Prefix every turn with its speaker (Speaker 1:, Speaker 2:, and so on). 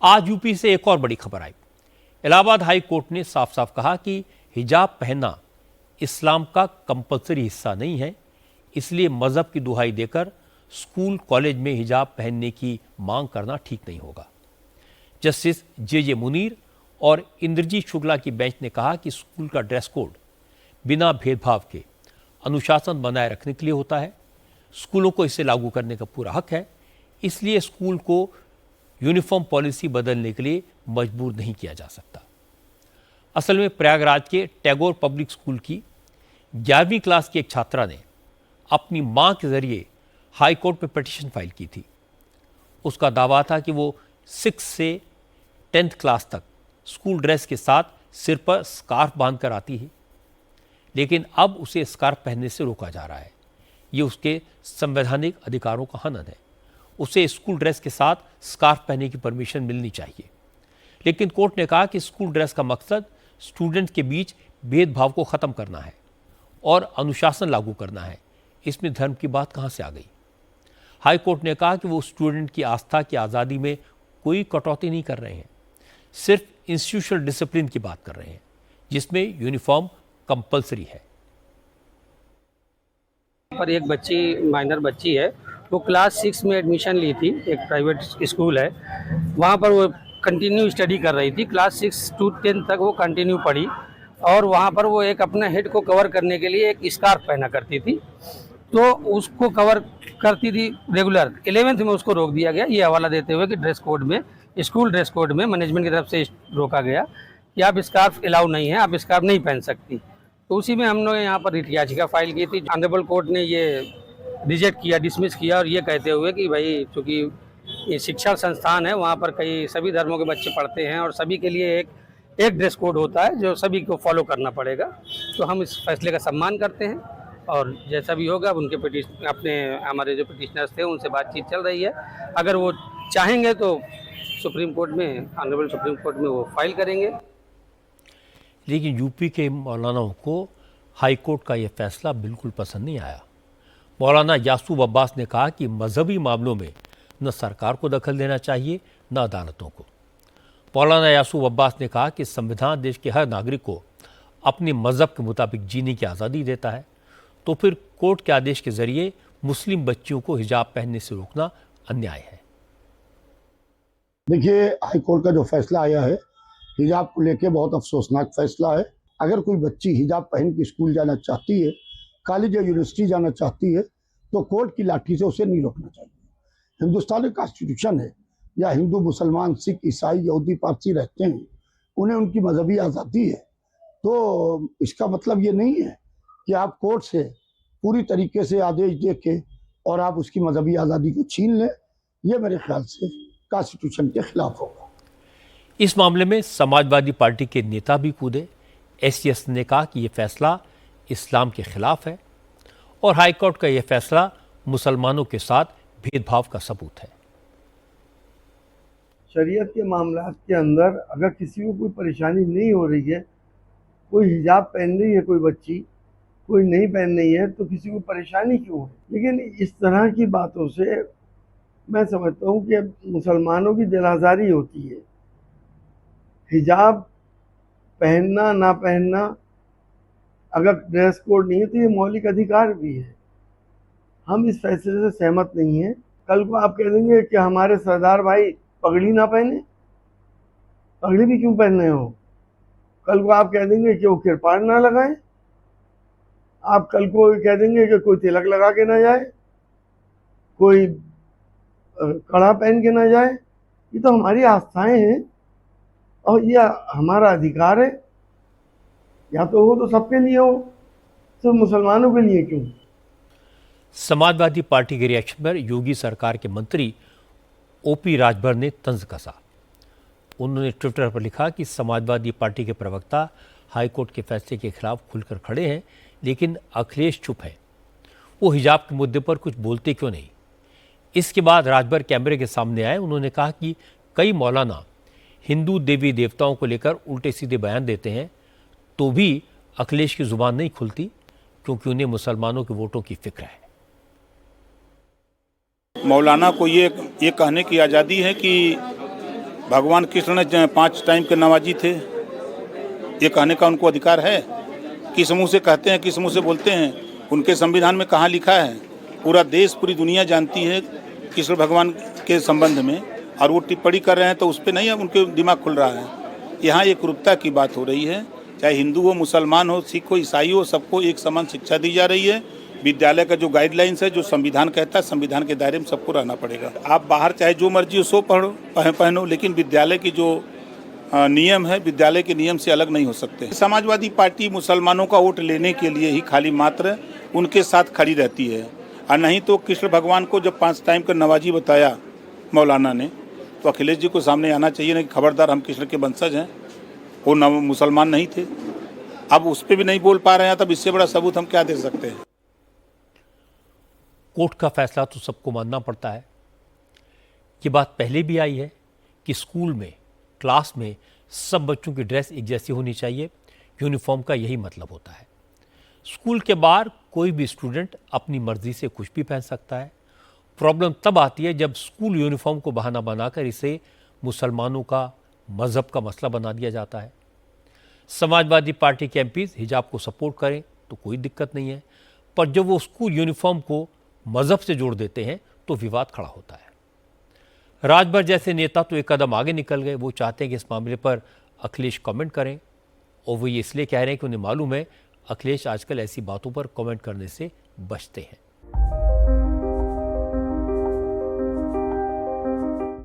Speaker 1: आज यूपी से एक और बड़ी खबर आई। इलाहाबाद हाई कोर्ट ने साफ साफ कहा कि हिजाब पहनना इस्लाम का कंपल्सरी हिस्सा नहीं है, इसलिए मजहब की दुहाई देकर स्कूल कॉलेज में हिजाब पहनने की मांग करना ठीक नहीं होगा। जस्टिस जे मुनीर और इंद्रजीत शुक्ला की बेंच ने कहा कि स्कूल का ड्रेस कोड बिना भेदभाव के अनुशासन बनाए रखने के लिए होता है। स्कूलों को इसे लागू करने का पूरा हक है, इसलिए स्कूल को यूनिफॉर्म पॉलिसी बदलने के लिए मजबूर नहीं किया जा सकता। असल में प्रयागराज के टैगोर पब्लिक स्कूल की 11वीं क्लास की एक छात्रा ने अपनी मां के जरिए हाई कोर्ट में पिटीशन फाइल की थी। उसका दावा था कि वो 6 से 10th क्लास तक स्कूल ड्रेस के साथ सिर पर स्कार्फ बांधकर आती है, लेकिन अब उसे स्कार्फ पहनने से रोका जा रहा है। ये उसके संवैधानिक अधिकारों का हनन है। उसे स्कूल ड्रेस के साथ स्कार्फ पहनने की परमिशन मिलनी चाहिए, लेकिन कोर्ट ने कहा कि स्कूल ड्रेस का मकसद स्टूडेंट के बीच भेदभाव को ख़त्म करना है और अनुशासन लागू करना है। इसमें धर्म की बात कहाँ से आ गई? हाई कोर्ट ने कहा कि वो स्टूडेंट की आस्था की आज़ादी में कोई कटौती नहीं कर रहे हैं, सिर्फ इंस्टीट्यूशनल डिसिप्लिन की बात कर रहे हैं, जिसमें यूनिफॉर्म कंपल्सरी है।
Speaker 2: पर एक बच्ची, माइनर बच्ची है, वो क्लास 6 में एडमिशन ली थी। एक प्राइवेट स्कूल है, वहाँ पर वो कंटिन्यू स्टडी कर रही थी। क्लास 6 to 10 तक वो कंटिन्यू पढ़ी और वहाँ पर वो एक अपने हेड को कवर करने के लिए एक स्कार्फ पहना करती थी, तो उसको कवर करती थी रेगुलर। 11th में उसको रोक दिया गया ये हवाला देते हुए कि ड्रेस कोड में, स्कूल ड्रेस कोड में मैनेजमेंट की तरफ से रोका गया कि आप स्कार्फ अलाउ नहीं है, आप स्कार्फ नहीं पहन सकती। तो उसी में हम लोग यहाँ पर रिट याचिका फाइल की थी। ऑनरेबल कोर्ट ने ये रिजेक्ट किया, डिसमिस किया, और ये कहते हुए कि भाई चूँकि ये शिक्षण संस्थान है, वहाँ पर कई सभी धर्मों के बच्चे पढ़ते हैं और सभी के लिए एक ड्रेस कोड होता है जो सभी को फॉलो करना पड़ेगा। तो हम इस फैसले का सम्मान करते हैं और जैसा भी होगा उनके हमारे जो पिटिशनर्स थे उनसे बातचीत चल रही है। अगर वो चाहेंगे तो सुप्रीम कोर्ट में, ऑनरेबल सुप्रीम कोर्ट में वो फाइल करेंगे।
Speaker 1: लेकिन यूपी के मौलानाओं को हाई कोर्ट का यह फैसला बिल्कुल पसंद नहीं आया। मौलाना यासूब अब्बास ने कहा कि मजहबी मामलों में न सरकार को दखल देना चाहिए न अदालतों को। मौलाना यासूब अब्बास ने कहा कि संविधान देश के हर नागरिक को अपने मजहब के मुताबिक जीने की आज़ादी देता है, तो फिर कोर्ट के आदेश के जरिए मुस्लिम बच्चियों को हिजाब पहनने से रोकना अन्याय है।
Speaker 3: देखिए, हाई कोर्ट का जो फैसला आया है हिजाब को लेके बहुत अफसोसनाक फैसला है। अगर कोई बच्ची हिजाब पहन के स्कूल जाना चाहती है, कॉलेज या यूनिवर्सिटी जाना चाहती है, तो कोर्ट की लाठी से उसे नहीं रोकना चाहिए। हिंदुस्तान का कॉन्स्टिट्यूशन है, या हिंदू, मुसलमान, सिख, ईसाई, यहूदी, पारसी रहते हैं, उन्हें उनकी मजहबी आज़ादी है। तो इसका मतलब ये नहीं है कि आप कोर्ट से पूरी तरीके से आदेश दे के और आप उसकी मजहबी आज़ादी को छीन लें। ये मेरे ख्याल से कॉन्स्टिट्यूशन के खिलाफ होगा।
Speaker 1: इस मामले में समाजवादी पार्टी के नेता भी कूदे। एससीएस ने कहा कि यह फैसला इस्लाम के खिलाफ है और हाईकोर्ट का यह फैसला मुसलमानों के साथ भेदभाव का सबूत है।
Speaker 4: शरीयत के मामला के अंदर अगर किसी को कोई परेशानी नहीं हो रही है, कोई हिजाब पहन रही है, कोई बच्ची, कोई नहीं पहन रही है, तो किसी को परेशानी क्यों है? लेकिन इस तरह की बातों से मैं समझता हूँ कि मुसलमानों की दिल आज़ारी होती है। हिजाब पहनना ना पहनना, अगर ड्रेस कोड नहीं है तो ये मौलिक अधिकार भी है। हम इस फैसले से सहमत नहीं हैं। कल को आप कह देंगे कि हमारे सरदार भाई पगड़ी ना पहने, पगड़ी भी क्यों पहन रहे हो? कल को आप कह देंगे कि वो किरपान ना लगाएं, आप कल को कह देंगे कि कोई तिलक लगा के ना जाए, कोई कड़ा पहन के ना जाए। ये तो हमारी आस्थाएं हैं और ये हमारा अधिकार है। या तो हो तो सबके लिए हो, सिर्फ मुसलमानों के लिए क्यों?
Speaker 1: समाजवादी पार्टी के रिएक्शन पर योगी सरकार के मंत्री ओपी राजभर ने तंज कसा। उन्होंने ट्विटर पर लिखा कि समाजवादी पार्टी के प्रवक्ता हाईकोर्ट के फैसले के खिलाफ खुलकर खड़े हैं, लेकिन अखिलेश चुप है। वो हिजाब के मुद्दे पर कुछ बोलते क्यों नहीं? इसके बाद राजभर कैमरे के सामने आए। उन्होंने कहा कि कई मौलाना हिंदू देवी देवताओं को लेकर उल्टे सीधे बयान देते हैं, तो भी अखिलेश की जुबान नहीं खुलती, क्योंकि उन्हें मुसलमानों के वोटों की फिक्र है।
Speaker 5: मौलाना को ये कहने की आज़ादी है कि भगवान कृष्ण ने 5 टाइम के नमाजी थे, ये कहने का उनको अधिकार है? किस मुंह से कहते हैं, किस मुंह से बोलते हैं? उनके संविधान में कहाँ लिखा है? पूरा देश, पूरी दुनिया जानती है कृष्ण भगवान के संबंध में, और वो टिप्पणी कर रहे हैं तो उस पर नहीं, अब उनके दिमाग खुल रहा है। यहाँ एक क्रूरता की बात हो रही है। चाहे हिंदू हो, मुसलमान हो, सिख हो, ईसाई हो, सबको एक समान शिक्षा दी जा रही है। विद्यालय का जो गाइडलाइंस है, जो संविधान कहता है, संविधान के दायरे में सबको रहना पड़ेगा। आप बाहर चाहे जो मर्जी हो सो पहनो, लेकिन विद्यालय की जो नियम है, विद्यालय के नियम से अलग नहीं हो सकते। समाजवादी पार्टी मुसलमानों का वोट लेने के लिए ही खाली मात्र उनके साथ खड़ी रहती है, और नहीं तो कृष्ण भगवान को जब 5 टाइम का नवाजी बताया मौलाना ने, तो अखिलेश जी को सामने आना चाहिए ना कि खबरदार, हम कृष्ण के वंशज हैं, वो मुसलमान नहीं थे। अब उस पर भी नहीं बोल पा रहे हैं, तब इससे बड़ा सबूत हम क्या दे सकते हैं?
Speaker 1: कोर्ट का फैसला तो सबको मानना पड़ता है। ये बात पहले भी आई है कि स्कूल में, क्लास में सब बच्चों की ड्रेस एक जैसी होनी चाहिए। यूनिफॉर्म का यही मतलब होता है। स्कूल के बाहर कोई भी स्टूडेंट अपनी मर्जी से कुछ भी पहन सकता है। प्रॉब्लम तब आती है जब स्कूल यूनिफॉर्म को बहाना बनाकर इसे मुसलमानों का, मजहब का मसला बना दिया जाता है। समाजवादी पार्टी के एमपीज हिजाब को सपोर्ट करें तो कोई दिक्कत नहीं है, पर जब वो स्कूल यूनिफॉर्म को मजहब से जोड़ देते हैं तो विवाद खड़ा होता है। राजभर जैसे नेता तो एक कदम आगे निकल गए। वो चाहते हैं कि इस मामले पर अखिलेश कमेंट करें, और वो ये इसलिए कह रहे हैं कि उन्हें मालूम है अखिलेश आजकल ऐसी बातों पर कमेंट करने से बचते हैं।